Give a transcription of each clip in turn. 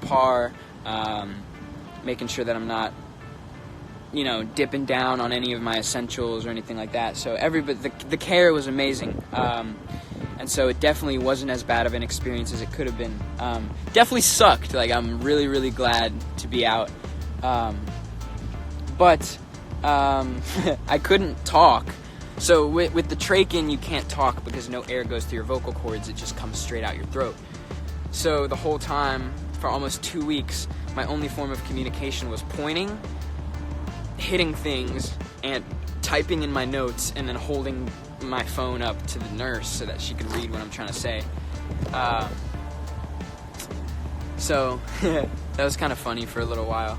par, making sure that I'm not, dipping down on any of my essentials or anything like that. So the care was amazing. And so it definitely wasn't as bad of an experience as it could have been. Definitely sucked. Like, I'm really, really glad to be out. But I couldn't talk. So with the trach-in, you can't talk because no air goes through your vocal cords. It just comes straight out your throat. So the whole time, for almost 2 weeks, my only form of communication was pointing, hitting things, and typing in my notes, and then holding my phone up to the nurse so that she could read what I'm trying to say. So that was kind of funny for a little while.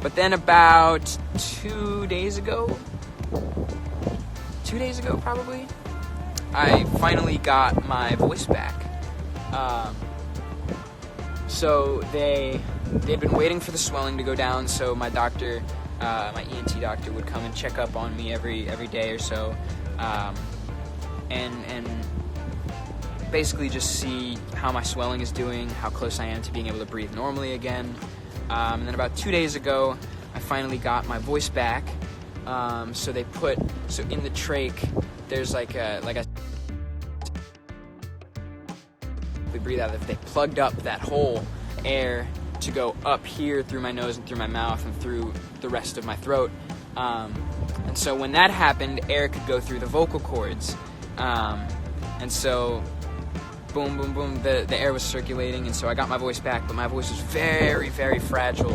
But then about 2 days ago probably, I finally got my voice back. So they'd been waiting for the swelling to go down, so my doctor, my ENT doctor, would come and check up on me every day or so, and basically just see how my swelling is doing, how close I am to being able to breathe normally again. And then about 2 days ago, I finally got my voice back. So in the trach, there's like a we breathe out of. They plugged up that whole air to go up here through my nose and through my mouth and through the rest of my throat. And so when that happened, air could go through the vocal cords. And so boom, boom, boom, the air was circulating, and so I got my voice back, but my voice was very, very fragile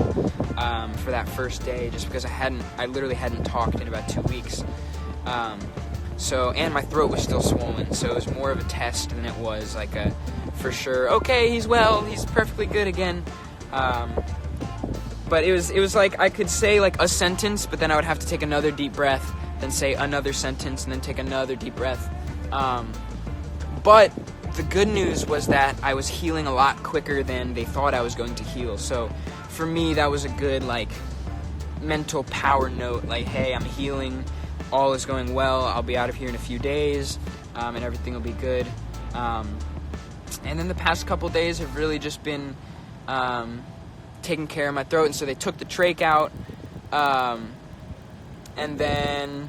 for that first day, just because I literally hadn't talked in about 2 weeks. And my throat was still swollen, so it was more of a test than it was like a, for sure, okay, he's well, he's perfectly good again. But it was like I could say like a sentence, but then I would have to take another deep breath, then say another sentence, and then take another deep breath. But the good news was that I was healing a lot quicker than they thought I was going to heal. So for me, that was a good like mental power note, like, hey, I'm healing, all is going well, I'll be out of here in a few days, and everything will be good. And then the past couple days have really just been taking care of my throat, and so they took the trach out, and then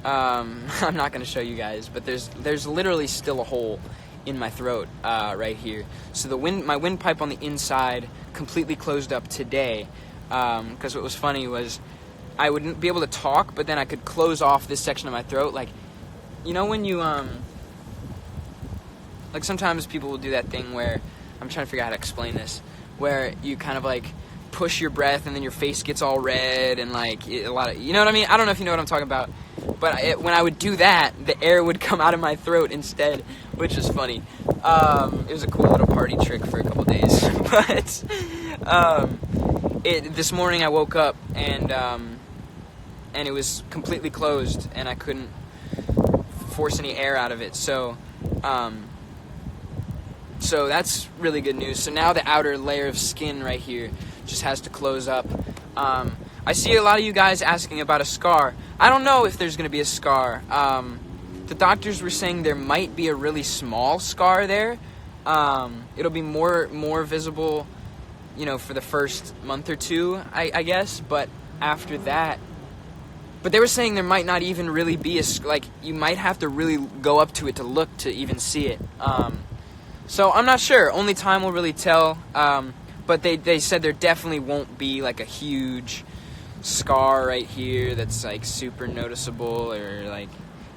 I'm not going to show you guys, but there's literally still a hole in my throat right here. So my windpipe on the inside completely closed up today, because what was funny was I wouldn't be able to talk, but then I could close off this section of my throat, like, when you like sometimes people will do that thing where, I'm trying to figure out how to explain this, where you kind of like push your breath and then your face gets all red and like a lot of, you know what I mean? I don't know if you know what I'm talking about, but when I would do that, the air would come out of my throat instead, which is funny. It was a cool little party trick for a couple days, but this morning I woke up and it was completely closed and I couldn't force any air out of it, so that's really good news. So now the outer layer of skin right here just has to close up. I see a lot of you guys asking about a scar. I don't know if there's going to be a scar. The doctors were saying there might be a really small scar there. It'll be more visible, for the first month or two, I guess. But after that, but they were saying there might not even really be you might have to really go up to it to look to even see it. So I'm not sure. Only time will really tell. But they said there definitely won't be like a huge scar right here that's like super noticeable or like,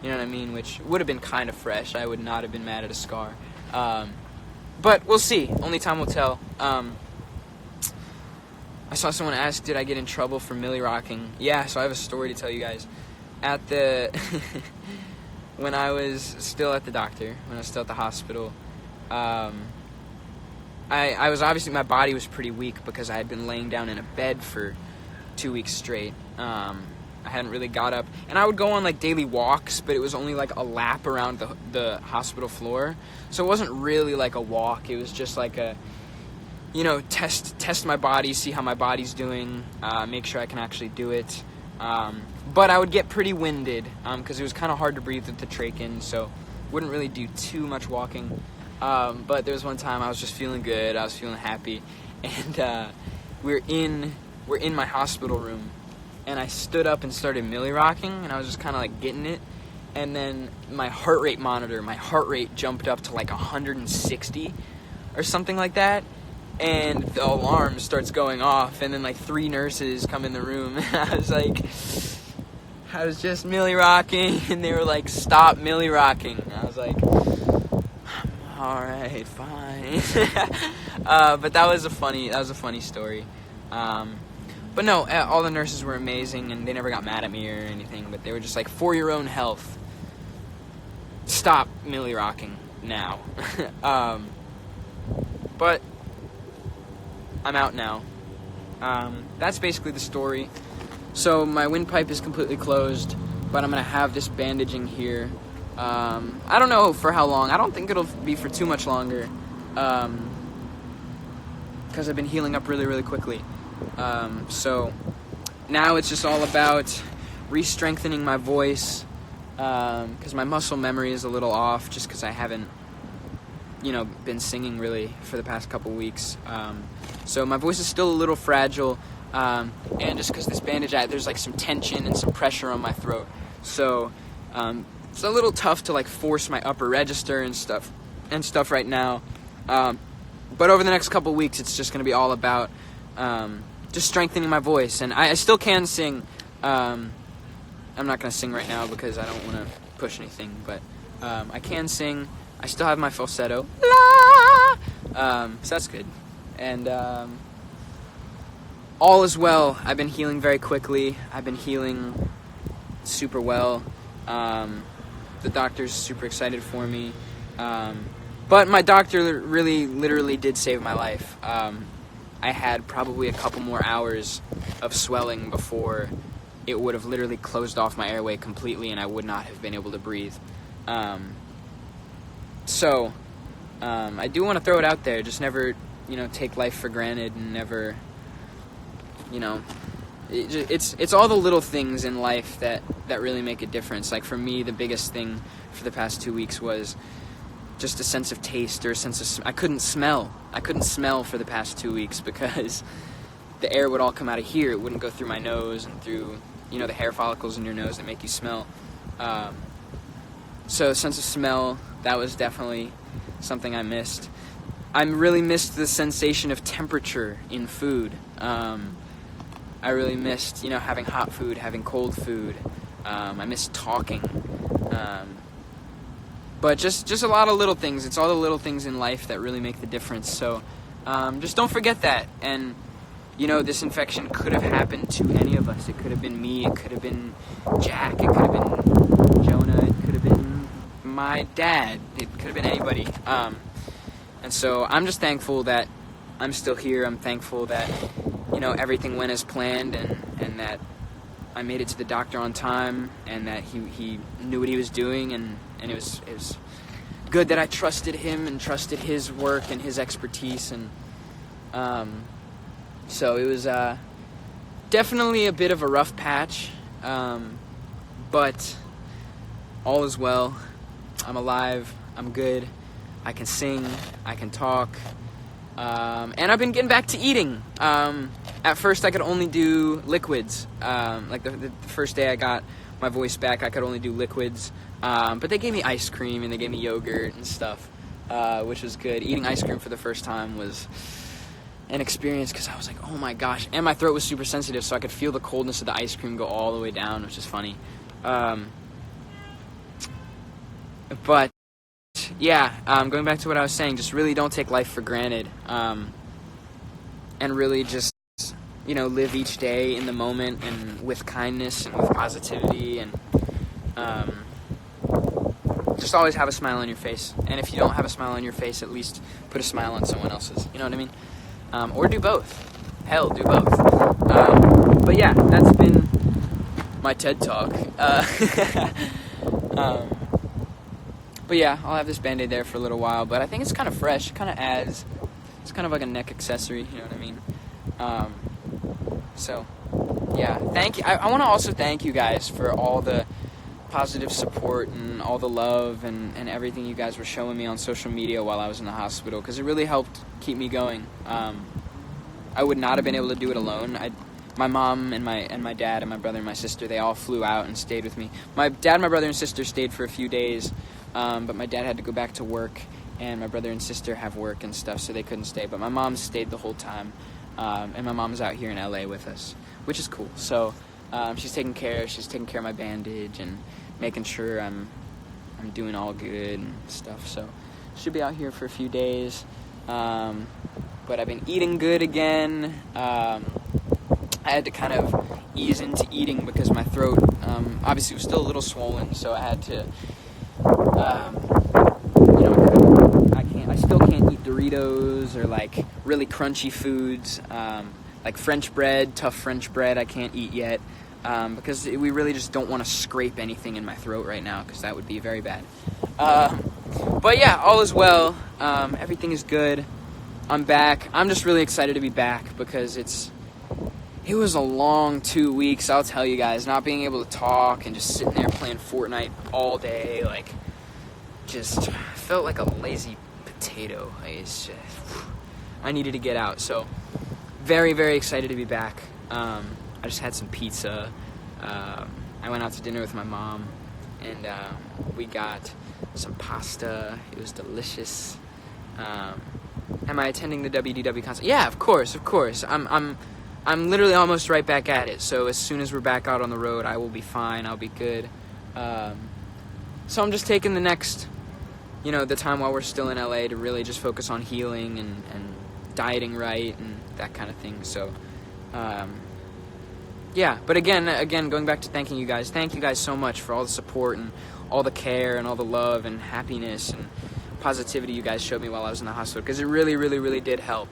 you know what I mean? Which would have been kind of fresh. I would not have been mad at a scar. But we'll see. Only time will tell. I saw someone ask, did I get in trouble for milli rocking? Yeah, so I have a story to tell you guys. At the when I was still at the doctor, when I was still at the hospital, I was obviously, my body was pretty weak because I had been laying down in a bed for 2 weeks straight. I hadn't really got up, and I would go on like daily walks, but it was only like a lap around the hospital floor, so it wasn't really like a walk. It was just like a, test my body, see how my body's doing, make sure I can actually do it. But I would get pretty winded because it was kind of hard to breathe with the trach in, so wouldn't really do too much walking. But there was one time I was just feeling good, I was feeling happy, and we're in my hospital room, and I stood up and started milli rocking, and I was just kind of like getting it, and then my heart rate jumped up to like 160 or something like that, and the alarm starts going off, and then like 3 nurses come in the room, and I was just milli rocking, and they were like, "Stop milli rocking." And I was like, "All right, fine." But that was a funny story. But no, all the nurses were amazing, and they never got mad at me or anything. But they were just like, "For your own health, stop milli rocking now." But I'm out now. That's basically the story. So my windpipe is completely closed, but I'm gonna have this bandaging here. I don't know for how long. I don't think it'll be for too much longer, because I've been healing up really, really quickly. So now it's just all about re-strengthening my voice, because my muscle memory is a little off, just because I haven't, been singing really for the past couple weeks. So my voice is still a little fragile, and just because this bandage, there's like some tension and some pressure on my throat. So it's a little tough to like force my upper register and stuff right now. But over the next couple weeks, it's just going to be all about just strengthening my voice. And I still can sing. I'm not going to sing right now because I don't want to push anything. But I can sing. I still have my falsetto. So that's good. And all is well. I've been healing very quickly. I've been healing super well. The doctor's super excited for me. But my doctor really, literally did save my life. I had probably a couple more hours of swelling before it would have literally closed off my airway completely, and I would not have been able to breathe. So I do want to throw it out there. Just never, take life for granted, and never, it's all the little things in life that really make a difference. Like for me, the biggest thing for the past 2 weeks was just a sense of taste, or a sense of I couldn't smell for the past 2 weeks because the air would all come out of here. It wouldn't go through my nose and through the hair follicles in your nose that make you smell. So sense of smell, that was definitely something I missed. I really missed the sensation of temperature in food. I really missed having hot food, having cold food. I missed talking. But just a lot of little things. It's all the little things in life that really make the difference. So just don't forget that. And this infection could have happened to any of us. It could have been me. It could have been Jack. It could have been Jonah. It could have been my dad. It could have been anybody. And so I'm just thankful that I'm still here. I'm thankful that everything went as planned, and that I made it to the doctor on time, and that he knew what he was doing, and it was good that I trusted him and trusted his work and his expertise. And so it was definitely a bit of a rough patch, but all is well. I'm alive. I'm good. I can sing. I can talk. And I've been getting back to eating. At first I could only do liquids. Like the first day I got my voice back, I could only do liquids. But they gave me ice cream and they gave me yogurt and stuff, which was good. Eating ice cream for the first time was an experience because I was like, oh my gosh. And my throat was super sensitive, so I could feel the coldness of the ice cream go all the way down, which is funny. But yeah, going back to what I was saying, just really don't take life for granted, and really just live each day in the moment and with kindness and with positivity, and just always have a smile on your face. And if you don't have a smile on your face, at least put a smile on someone else's. You know what I mean? Or do both. Hell, do both. But yeah, that's been my TED Talk. But yeah, I'll have this Band-Aid there for a little while, but I think it's kind of fresh. It kind of adds, it's kind of like a neck accessory, you know what I mean? So, yeah, thank you. I want to also thank you guys for all the positive support and all the love and everything you guys were showing me on social media while I was in the hospital, because it really helped keep me going. I would not have been able to do it alone. My mom and my dad and my brother and my sister, they all flew out and stayed with me. My dad, my brother, and sister stayed for a few days, but my dad had to go back to work, and my brother and sister have work and stuff, so they couldn't stay. But my mom stayed the whole time, and my mom's out here in LA with us, which is cool. So she's taking care of my bandage and making sure I'm doing all good and stuff. So should be out here for a few days. But I've been eating good again. I had to kind of ease into eating because my throat obviously was still a little swollen, so I had to, I still can't eat Doritos or like really crunchy foods, like French bread, tough French bread I can't eat yet, because we really just don't want to scrape anything in my throat right now, because that would be very bad. But yeah, all is well. Everything is good. I'm back. I'm just really excited to be back because it was a long 2 weeks, I'll tell you guys, not being able to talk and just sitting there playing Fortnite all day, like, just felt like a lazy potato. I needed to get out, so very, very excited to be back. I just had some pizza. I went out to dinner with my mom, and we got some pasta. It was delicious. Am I attending the WDW concert? Yeah, of course. I'm literally almost right back at it. So as soon as we're back out on the road, I will be fine. I'll be good. So I'm just taking the next, the time while we're still in LA to really just focus on healing and dieting right and that kind of thing. So, yeah. But again, going back to thanking you guys. Thank you guys so much for all the support and all the care and all the love and happiness and positivity you guys showed me while I was in the hospital, because it really, really, really did help.